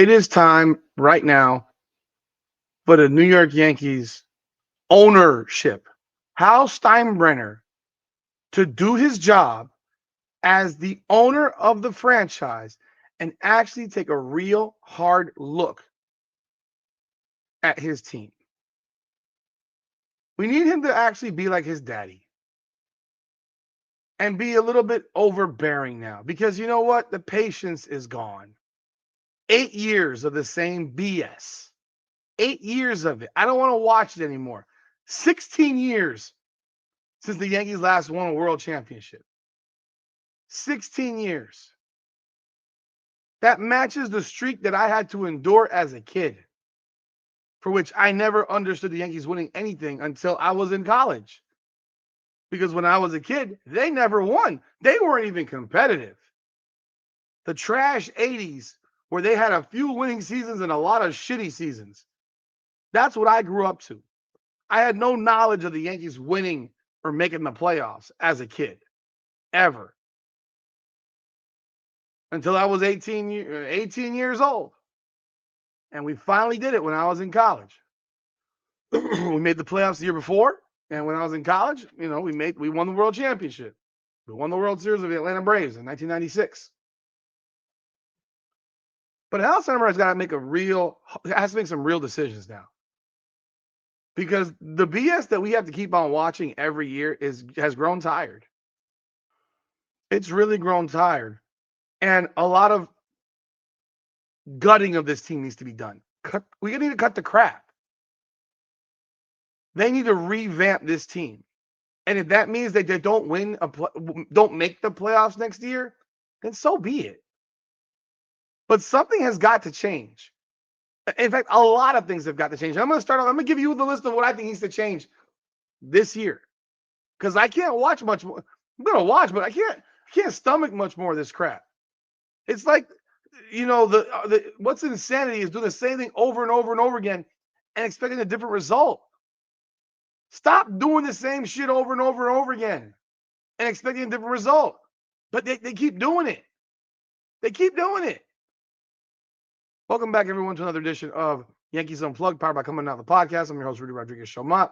It is time right now for the New York Yankees ownership, Hal Steinbrenner, to do his job as the owner of the franchise and actually take a real hard look at his team. We need him to actually be like his daddy and be a little bit overbearing now because you know what? The patience is gone. 8 years of the same BS. 8 years of it. I don't want to watch it anymore. 16 years since the Yankees last won a world championship. 16 years. That matches the streak that I had to endure as a kid, for which I never understood the Yankees winning anything until I was in college. Because when I was a kid, they never won. They weren't even competitive. The trash 80s, where they had a few winning seasons and a lot of shitty seasons. That's what I grew up to. I had no knowledge of the Yankees winning or making the playoffs as a kid, ever. Until I was 18 years old. And we finally did it when I was in college. We made the playoffs the year before. And when I was in college, we won the world championship. We won the World Series of the Atlanta Braves in 1996. But Hal Steinbrenner has to make some real decisions now. Because the BS that we have to keep on watching every year has grown tired. It's really grown tired. And a lot of gutting of this team needs to be done. We need to cut the crap. They need to revamp this team. And if that means that they don't don't make the playoffs next year, then so be it. But something has got to change. In fact, a lot of things have got to change. I'm going to give you the list of what I think needs to change this year. Because I can't watch much more. I'm going to watch, but I can't stomach much more of this crap. It's like, what's insanity is doing the same thing over and over and over again and expecting a different result. Stop doing the same shit over and over and over again and expecting a different result. But they keep doing it. They keep doing it. Welcome back, everyone, to another edition of Yankees Unplugged, powered by Coming Out the Podcast. I'm your host, Rudy Rodriguez-Shomont.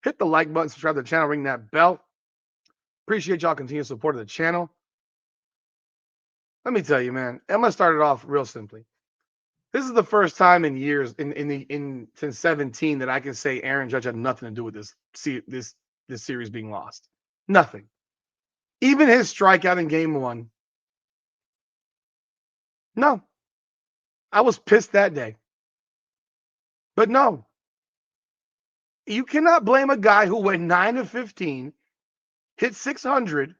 Hit the like button, subscribe to the channel, ring that bell. Appreciate y'all continued support of the channel. Let me tell you, man, I'm going to start it off real simply. This is the first time in years, since 17, that I can say Aaron Judge had nothing to do with this series being lost. Nothing. Even his strikeout in Game 1. No. I was pissed that day. But no. You cannot blame a guy who went 9 of 15, hit 600,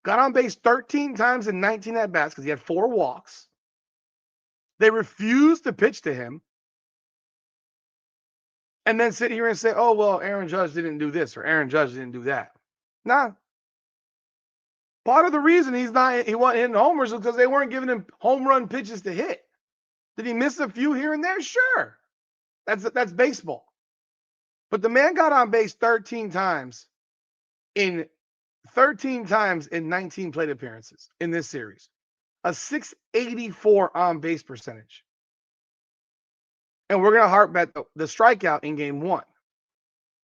got on base 13 times in 19 at-bats because he had 4 walks. They refused to pitch to him. And then sit here and say, oh, well, Aaron Judge didn't do this or Aaron Judge didn't do that. Nah. Part of the reason he wasn't hitting homers is because they weren't giving him home run pitches to hit. Did he miss a few here and there? Sure. That's baseball. But the man got on base 13 times in 19 plate appearances in this series. A 684 on base percentage. And we're going to harp at the strikeout in Game 1.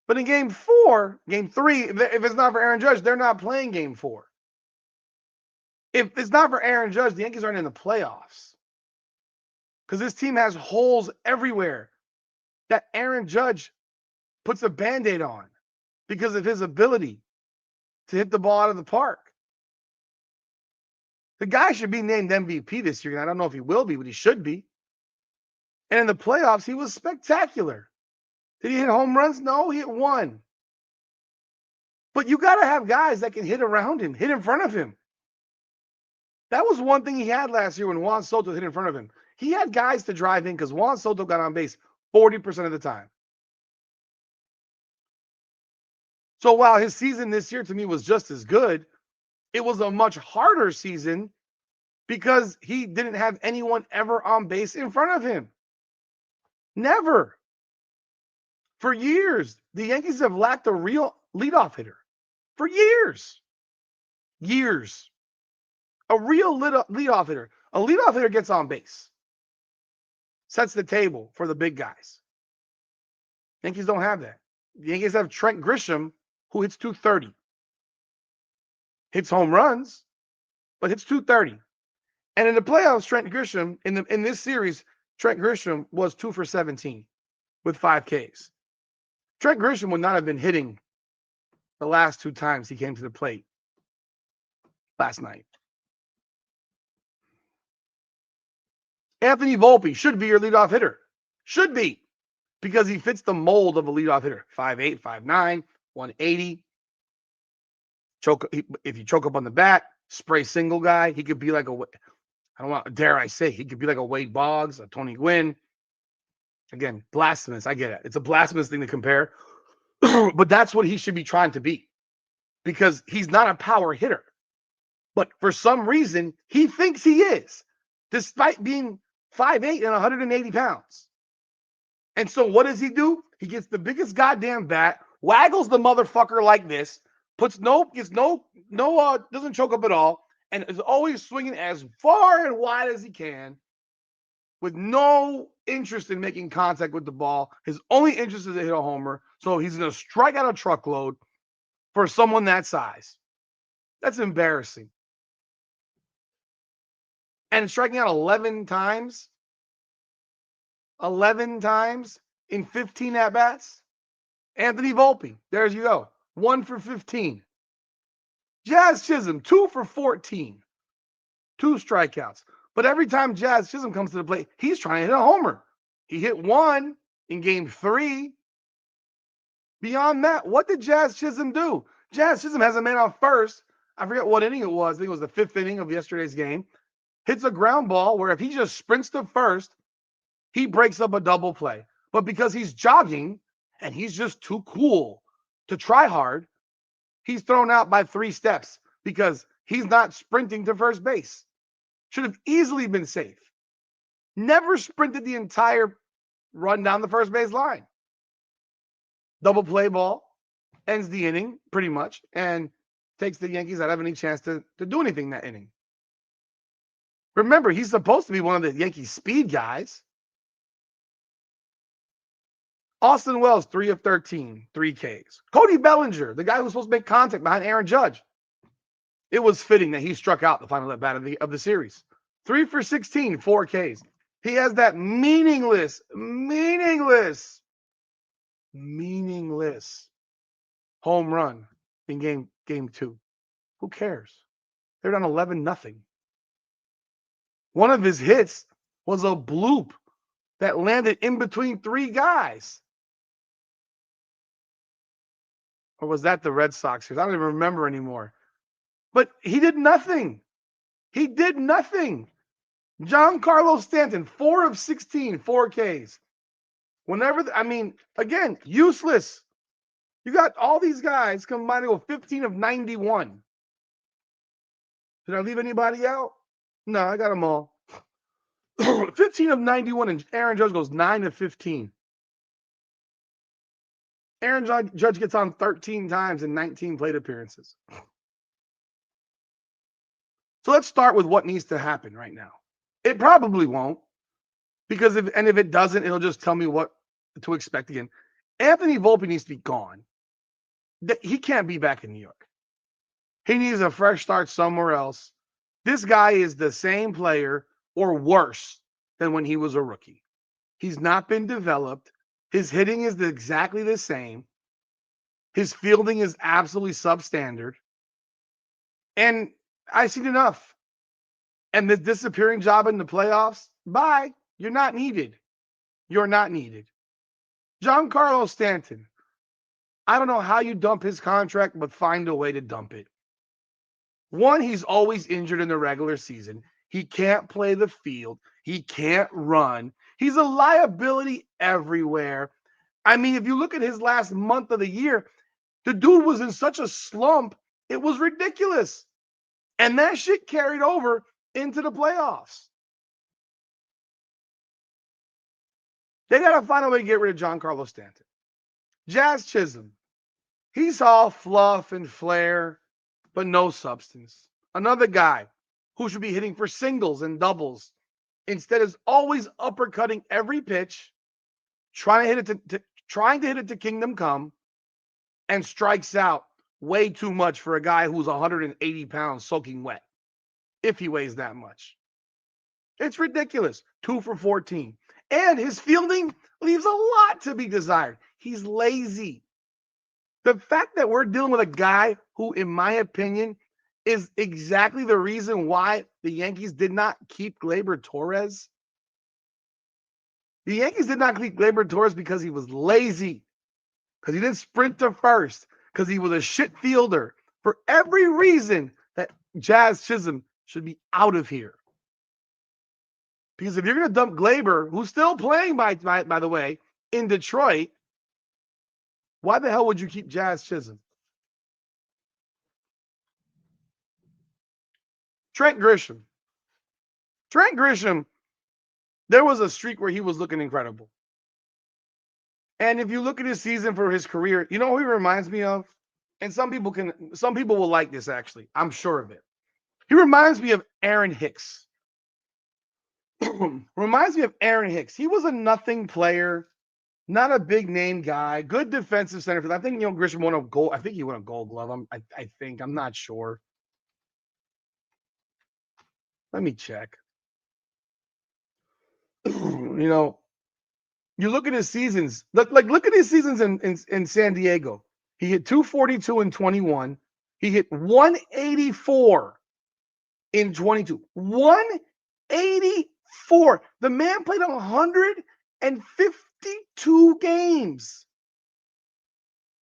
But in Game 3, if it's not for Aaron Judge, they're not playing Game 4. If it's not for Aaron Judge, the Yankees aren't in the playoffs. Because this team has holes everywhere that Aaron Judge puts a Band-Aid on because of his ability to hit the ball out of the park. The guy should be named MVP this year, and I don't know if he will be, but he should be. And in the playoffs, he was spectacular. Did he hit home runs? No, he hit 1. But you got to have guys that can hit around him, hit in front of him. That was one thing he had last year when Juan Soto hit in front of him. He had guys to drive in because Juan Soto got on base 40% of the time. So while his season this year to me was just as good, it was a much harder season because he didn't have anyone ever on base in front of him. Never. For years, the Yankees have lacked a real leadoff hitter. For years. Years. A real leadoff hitter. A leadoff hitter gets on base. sets the table for the big guys. Yankees don't have that. The Yankees have Trent Grisham, who hits 230. Hits home runs, but hits 230. And in the playoffs, Trent Grisham, in this series, Trent Grisham was 2 for 17 with 5 Ks. Trent Grisham would not have been hitting the last 2 times he came to the plate last night. Anthony Volpe should be your leadoff hitter. Should be. Because he fits the mold of a leadoff hitter. 5'8", 5'9", 180. If you choke up on the bat, spray single guy, he could be like he could be like a Wade Boggs, a Tony Gwynn. Again, blasphemous. I get it. It's a blasphemous thing to compare. But that's what he should be trying to be. Because he's not a power hitter. But for some reason, he thinks he is. Despite being 5'8" and 180 pounds. And so what does he do? He gets the biggest goddamn bat, waggles the motherfucker like this, doesn't choke up at all, and is always swinging as far and wide as he can with no interest in making contact with the ball. His only interest is to hit a homer, so he's going to strike out a truckload for someone that size. That's embarrassing. And striking out 11 times in 15 at-bats. Anthony Volpe, there you go. 1 for 15. Jazz Chisholm, 2 for 14. 2 strikeouts. But every time Jazz Chisholm comes to the plate, he's trying to hit a homer. He hit 1 in game 3. Beyond that, what did Jazz Chisholm do? Jazz Chisholm has a man on first. I forget what inning it was. I think it was the 5th inning of yesterday's game. Hits a ground ball where if he just sprints to first, he breaks up a double play. But because he's jogging and he's just too cool to try hard, he's thrown out by 3 steps because he's not sprinting to first base. Should have easily been safe. Never sprinted the entire run down the first base line. Double play ball ends the inning pretty much and takes the Yankees out of any chance to do anything that inning. Remember, he's supposed to be one of the Yankees speed guys. Austin Wells, 3 of 13, 3 Ks. Cody Bellinger, the guy who was supposed to make contact behind Aaron Judge. It was fitting that he struck out the final at bat of the series. 3 for 16, 4 Ks. He has that meaningless home run in game 2. Who cares? They're down 11-0. One of his hits was a bloop that landed in between 3 guys. Or was that the Red Sox? I don't even remember anymore. But he did nothing. Giancarlo Stanton, 4 of 16, 4 Ks. Again, useless. You got all these guys combining with 15 of 91. Did I leave anybody out? No, I got them all. 15 of 91, and Aaron Judge goes 9 of 15. Aaron Judge gets on 13 times in 19 plate appearances. So let's start with what needs to happen right now. It probably won't, because if it doesn't, it'll just tell me what to expect again. Anthony Volpe needs to be gone. He can't be back in New York. He needs a fresh start somewhere else. This guy is the same player or worse than when he was a rookie. He's not been developed. His hitting is exactly the same. His fielding is absolutely substandard. And I've seen enough. And the disappearing job in the playoffs, bye. You're not needed. Giancarlo Stanton. I don't know how you dump his contract, but find a way to dump it. One, he's always injured in the regular season. He can't play the field. He can't run. He's a liability everywhere. If you look at his last month of the year, the dude was in such a slump, it was ridiculous. And that shit carried over into the playoffs. They got to find a way to get rid of Giancarlo Stanton. Jazz Chisholm. He's all fluff and flair, but no substance. Another guy who should be hitting for singles and doubles instead is always uppercutting every pitch, trying to hit it to kingdom come, and strikes out way too much for a guy who's 180 pounds soaking wet, if he weighs that much. It's ridiculous. 2 for 14. And his fielding leaves a lot to be desired. He's lazy. The fact that we're dealing with a guy who, in my opinion, is exactly the reason why the Yankees did not keep Gleyber Torres. The Yankees did not keep Gleyber Torres because he was lazy, because he didn't sprint to first, because he was a shit fielder. For every reason that Jazz Chisholm should be out of here. Because if you're going to dump Gleyber, who's still playing, by the way, in Detroit, why the hell would you keep Jazz Chisholm? Trent Grisham. Trent Grisham, there was a streak where he was looking incredible. And if you look at his season for his career, you know who he reminds me of? And some people will like this, actually. I'm sure of it. He reminds me of Aaron Hicks. Reminds me of Aaron Hicks. He was a nothing player, not a big name guy, good defensive center field. I think Grisham won a gold. I think he won a Gold Glove. I'm not sure. Let me check. You look at his seasons. Look at his seasons in San Diego. He hit 242 in 21. He hit 184 in 22. 184. The man played 152 games.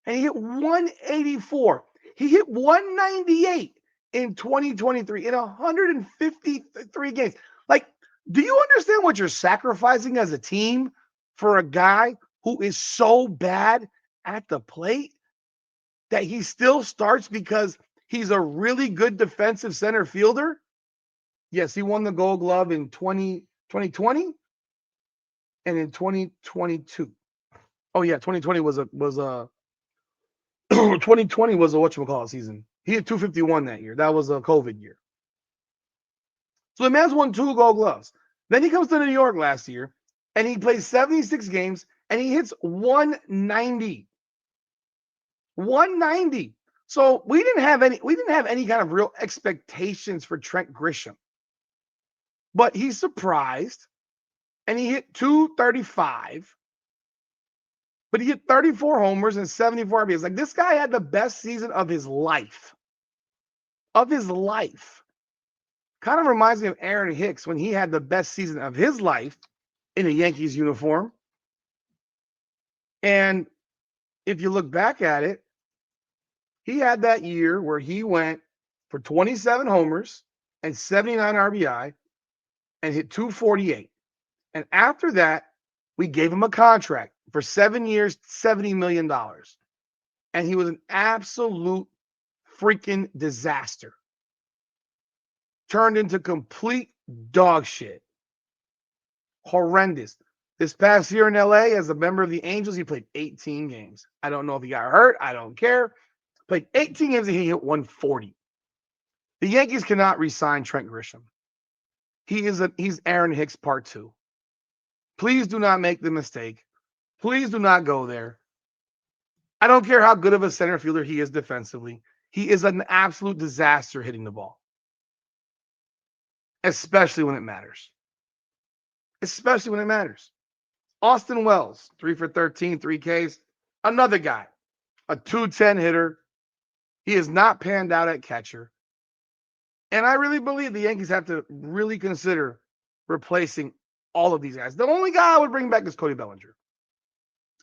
And he hit 184. He hit 198 in 2023 in 153 games. Like, do you understand what you're sacrificing as a team for a guy who is so bad at the plate that he still starts because he's a really good defensive center fielder? Yes, he won the Gold Glove in 2020 and in 2022. Oh yeah, 2020 was a 2020 was a whatchamacallit season. He had 251 that year. That was a COVID year. So the man's won 2 Gold Gloves. Then he comes to New York last year and he plays 76 games and he hits 190. 190. So we didn't have any kind of real expectations for Trent Grisham. But he surprised and he hit 235. But he hit 34 homers and 74 RBIs. Like, this guy had the best season of his life. Of his life. Kind of reminds me of Aaron Hicks when he had the best season of his life in a Yankees uniform. And if you look back at it, he had that year where he went for 27 homers and 79 RBI and hit 248. And after that, we gave him a contract for 7 years, $70 million. And he was an absolute freaking disaster. Turned into complete dog shit. Horrendous. This past year in LA, as a member of the Angels, he played 18 games. I don't know if he got hurt. I don't care. Played 18 games and he hit 140. The Yankees cannot re-sign Trent Grisham. He's Aaron Hicks part 2. Please do not make the mistake. Please do not go there. I don't care how good of a center fielder he is defensively. He is an absolute disaster hitting the ball. Especially when it matters. Especially when it matters. Austin Wells, 3 for 13, 3 Ks. Another guy, a 210 hitter. He is not panned out at catcher. And I really believe the Yankees have to really consider replacing all of these guys. The only guy I would bring back is Cody Bellinger.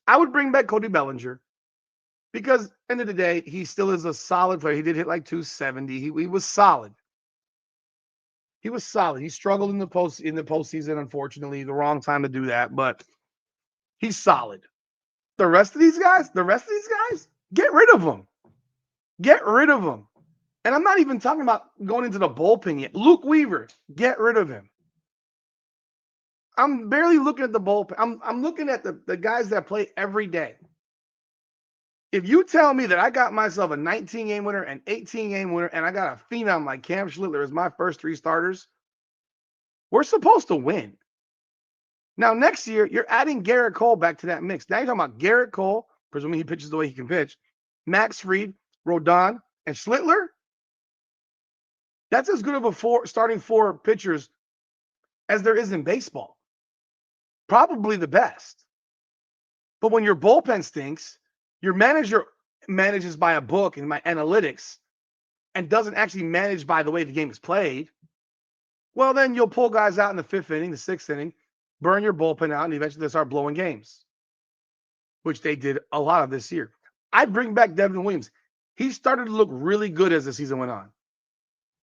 I would bring back Cody Bellinger because, end of the day, he still is a solid player. He did hit like 270. He was solid. He was solid. He struggled in the postseason, unfortunately. The wrong time to do that, but he's solid. The rest of these guys, get rid of them. Get rid of them. And I'm not even talking about going into the bullpen yet. Luke Weaver, get rid of him. I'm barely looking at the bullpen. I'm looking at the guys that play every day. If you tell me that I got myself a 19-game winner, an 18-game winner, and I got a phenom like Cam Schlittler as my first 3 starters, We're supposed to win. Now, next year, you're adding Garrett Cole back to that mix. Now you're talking about Garrett Cole, presuming he pitches the way he can pitch, Max Fried, Rodon, and Schlittler. That's as good of a starting 4 pitchers as there is in baseball. Probably the best. But when your bullpen stinks, your manager manages by a book and by analytics and doesn't actually manage by the way the game is played, well, then you'll pull guys out in the 5th inning, the 6th inning, burn your bullpen out, and eventually they start blowing games, which they did a lot of this year. I'd bring back Devin Williams. He started to look really good as the season went on.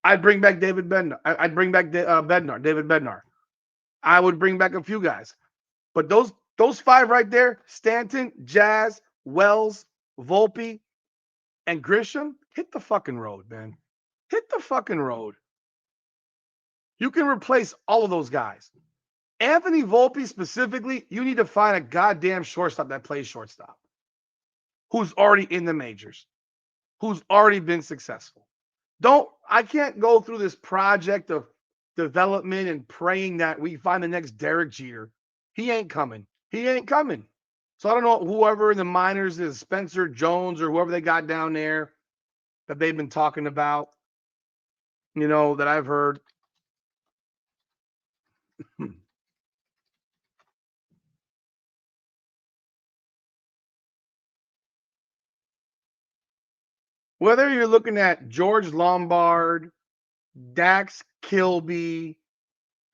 I'd bring back David Bednar. I'd bring back David Bednar. I would bring back a few guys. But those 5 right there, Stanton, Jazz, Wells, Volpe, and Grisham, hit the fucking road, man. Hit the fucking road. You can replace all of those guys. Anthony Volpe specifically, you need to find a goddamn shortstop that plays shortstop, who's already in the majors, who's already been successful. I can't go through this project of development and praying that we find the next Derek Jeter. He ain't coming. He ain't coming. So I don't know whoever in the minors is, Spencer Jones or whoever they got down there that they've been talking about, that I've heard. Whether you're looking at George Lombard, Dax Kilby,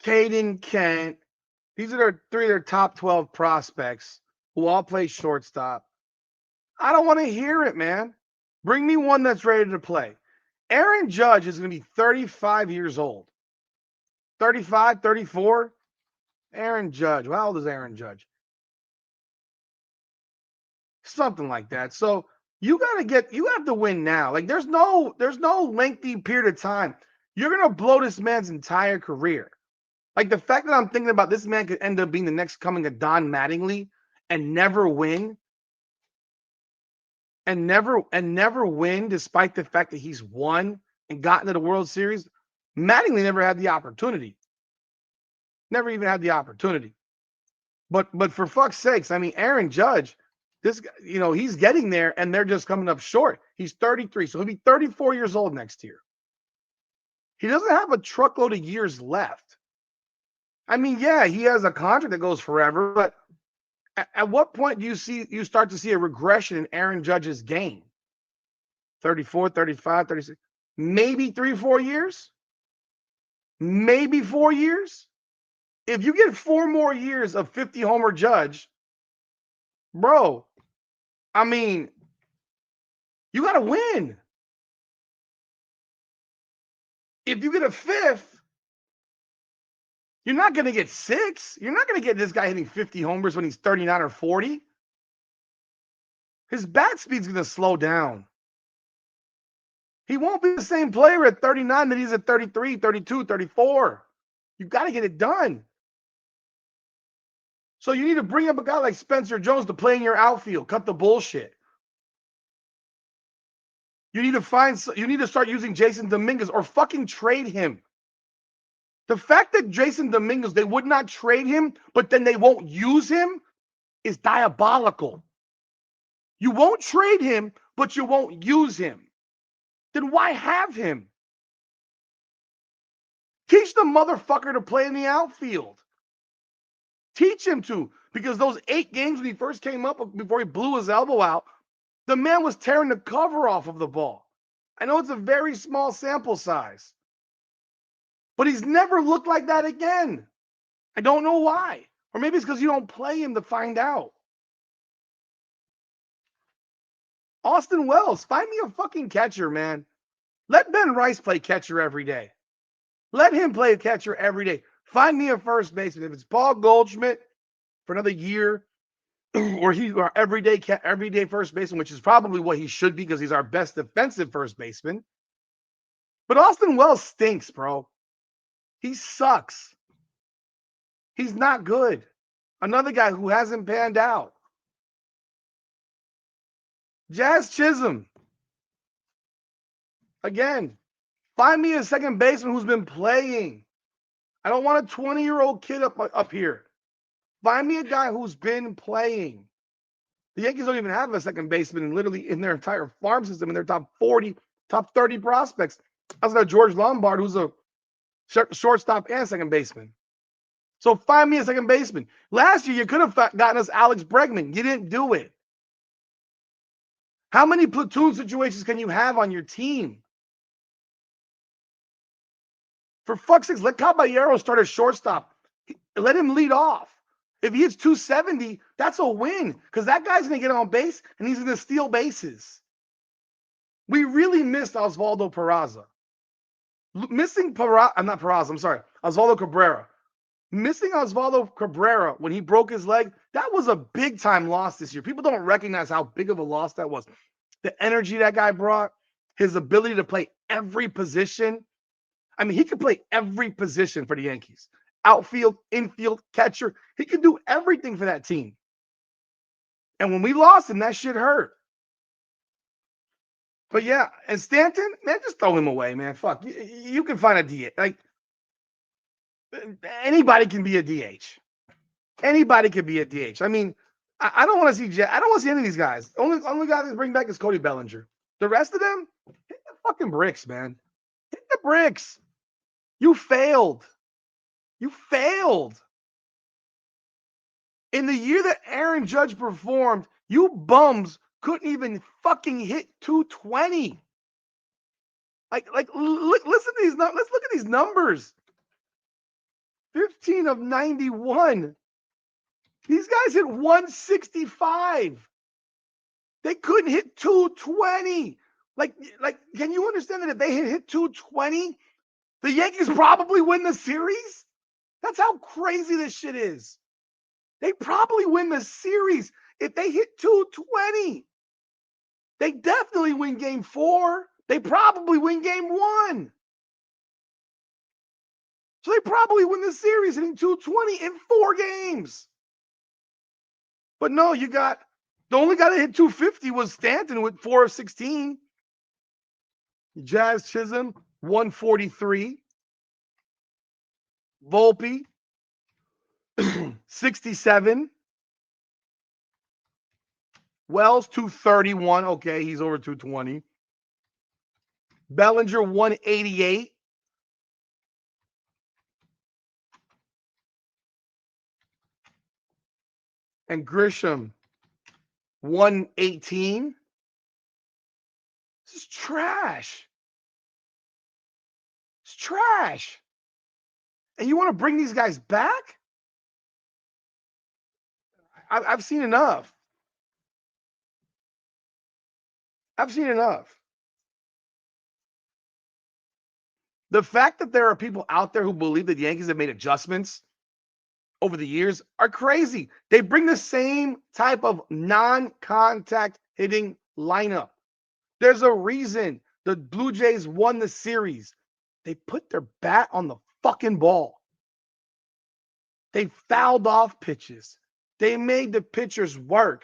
Caden Kent, these are 3 of their top 12 prospects who all play shortstop. I don't want to hear it, man. Bring me one that's ready to play. Aaron Judge is going to be 35 years old. 35, 34? Aaron Judge. How old is Aaron Judge? Something like that. So you have to win now. Like there's no lengthy period of time. You're going to blow this man's entire career. Like the fact that I'm thinking about this man could end up being the next coming of Don Mattingly and never win. And never win despite the fact that he's won and gotten to the World Series. Mattingly never had the opportunity. Never even had the opportunity. But for fuck's sakes, I mean, Aaron Judge, this he's getting there and they're just coming up short. He's 33, so he'll be 34 years old next year. He doesn't have a truckload of years left. I mean, yeah, he has a contract that goes forever, but at what point do you start to see a regression in Aaron Judge's game? 34, 35, 36, maybe 3-4 years? Maybe 4 years? If you get 4 more years of 50 homer Judge, bro, I mean, you got to win. If you get a 5th, you're not going to get 6. You're not going to get this guy hitting 50 homers when he's 39 or 40. His bat speed's going to slow down. He won't be the same player at 39 that he's at 33, 32, 34. You got to get it done. So you need to bring up a guy like Spencer Jones to play in your outfield. Cut the bullshit. You need to start using Jason Dominguez or fucking trade him. The fact that Jason Dominguez, they would not trade him, but then they won't use him is diabolical. You won't trade him, but you won't use him. Then why have him? Teach the motherfucker to play in the outfield. Teach him to, because those 8 games when he first came up before he blew his elbow out, the man was tearing the cover off of the ball. I know it's a very small sample size, but he's never looked like that again. I don't know why. Or maybe it's because you don't play him to find out. Austin Wells, find me a fucking catcher, man. Let Ben Rice play catcher every day. Let him play catcher every day. Find me a first baseman. If it's Paul Goldschmidt for another year, or he's our everyday first baseman, which is probably what he should be because he's our best defensive first baseman. But Austin Wells stinks, bro. He sucks. He's not good. Another guy who hasn't panned out. Jazz Chisholm. Again, find me a second baseman who's been playing. I don't want a 20-year-old kid up here. Find me a guy who's been playing. The Yankees don't even have a second baseman in their entire farm system in their top 40, top 30 prospects. Outside of George Lombard, who's a shortstop and second baseman. So find me a second baseman. Last year, you could have gotten us Alex Bregman. You didn't do it. How many platoon situations can you have on your team? For fuck's sakes, let Caballero start as shortstop. Let him lead off. If he hits 270, that's a win because that guy's going to get on base and he's going to steal bases. We really missed Osvaldo Peraza. Osvaldo Cabrera. Missing Osvaldo Cabrera when he broke his leg, that was a big-time loss this year. People don't recognize how big of a loss that was. The energy that guy brought, his ability to play every position. I mean, he could play every position for the Yankees. Outfield, infield, catcher. He could do everything for that team. And when we lost him, that shit hurt. But yeah, and Stanton, man, just throw him away, man. Fuck, you can find a DH. Like, anybody can be a DH. Anybody can be a DH. I mean, I don't want to see I don't want to see any of these guys. Only guy that bring back is Cody Bellinger. The rest of them, hit the fucking bricks, man. Hit the bricks. You failed. You failed. In the year that Aaron Judge performed, you bums couldn't even fucking hit 220. Like, listen to these. Let's look at these numbers. 15 of 91. These guys hit 165. They couldn't hit 220. Like, can you understand that if they hit 220, the Yankees probably win the series? That's how crazy this shit is. They probably win the series if they hit 220. They definitely win game 4. They probably win game 1. So they probably win the series hitting 220 in 4 games. But no, you got the only guy that hit 250 was Stanton with 4 of 16. Jazz Chisholm, 143. Volpe, 67. Wells, 231. Okay, he's over 220. Bellinger, 188. And Grisham, 118. This is trash. It's trash. And you want to bring these guys back? I've seen enough. I've seen enough. The fact that there are people out there who believe that the Yankees have made adjustments over the years are crazy. They bring the same type of non-contact hitting lineup. There's a reason the Blue Jays won the series. They put their bat on the fucking ball. They fouled off pitches. They made the pitchers work.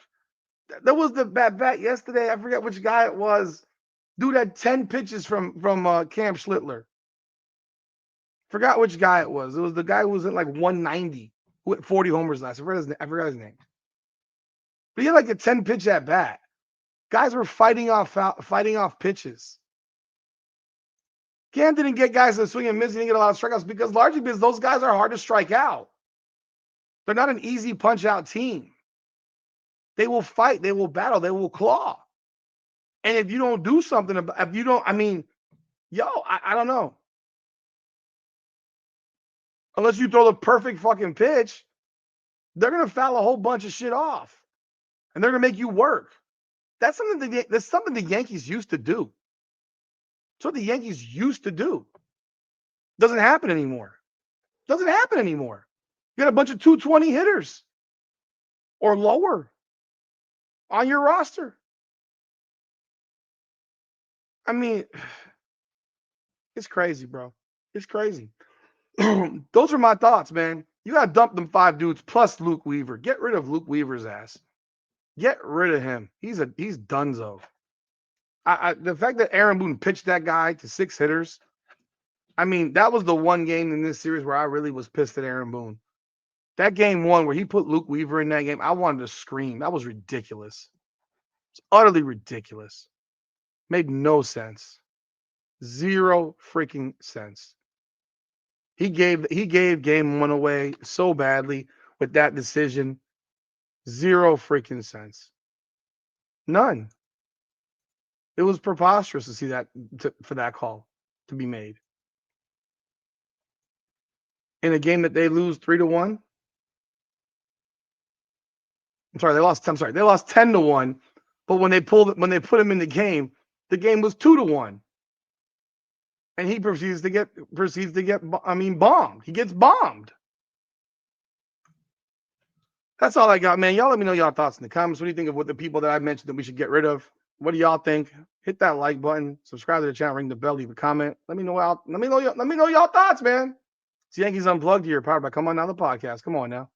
There was the bat yesterday. I forget which guy it was. Dude had 10 pitches from Cam Schlittler. Forgot which guy it was. It was the guy who was at like 190, who hit 40 homers last. I forgot his name. But he had like a 10 pitch at bat. Guys were fighting off pitches. Cam didn't get guys that swing and miss. He didn't get a lot of strikeouts largely because those guys are hard to strike out. They're not an easy punch out team. They will fight. They will battle. They will claw. And if you don't do something about, I don't know. Unless you throw the perfect fucking pitch, they're going to foul a whole bunch of shit off. And they're going to make you work. That's something the Yankees used to do. That's what the Yankees used to do. Doesn't happen anymore. You got a bunch of 220 hitters or lower on your roster. I mean, it's crazy, bro. It's crazy. Those are my thoughts, man. You got to dump them 5 dudes plus Luke Weaver. Get rid of Luke Weaver's ass. Get rid of him. He's dunzo. The fact that Aaron Boone pitched that guy to 6 hitters, I mean, that was the one game in this series where I really was pissed at Aaron Boone. That game one where he put Luke Weaver in that game, I wanted to scream. That was ridiculous. It's utterly ridiculous. Made no sense. Zero freaking sense. He gave game one away so badly with that decision. Zero freaking sense. None. It was preposterous to see that for that call to be made in a game that they lose 3-1. They lost 10-1. But when they put him in the game was 2-1. And he proceeds to get bombed. He gets bombed. That's all I got, man. Y'all let me know y'all thoughts in the comments. What do you think of what the people that I mentioned that we should get rid of? What do y'all think? Hit that like button, subscribe to the channel, ring the bell, leave a comment. Let me know y'all thoughts, man. It's Yankees Unplugged here, powered by Come On Now the podcast. Come on now.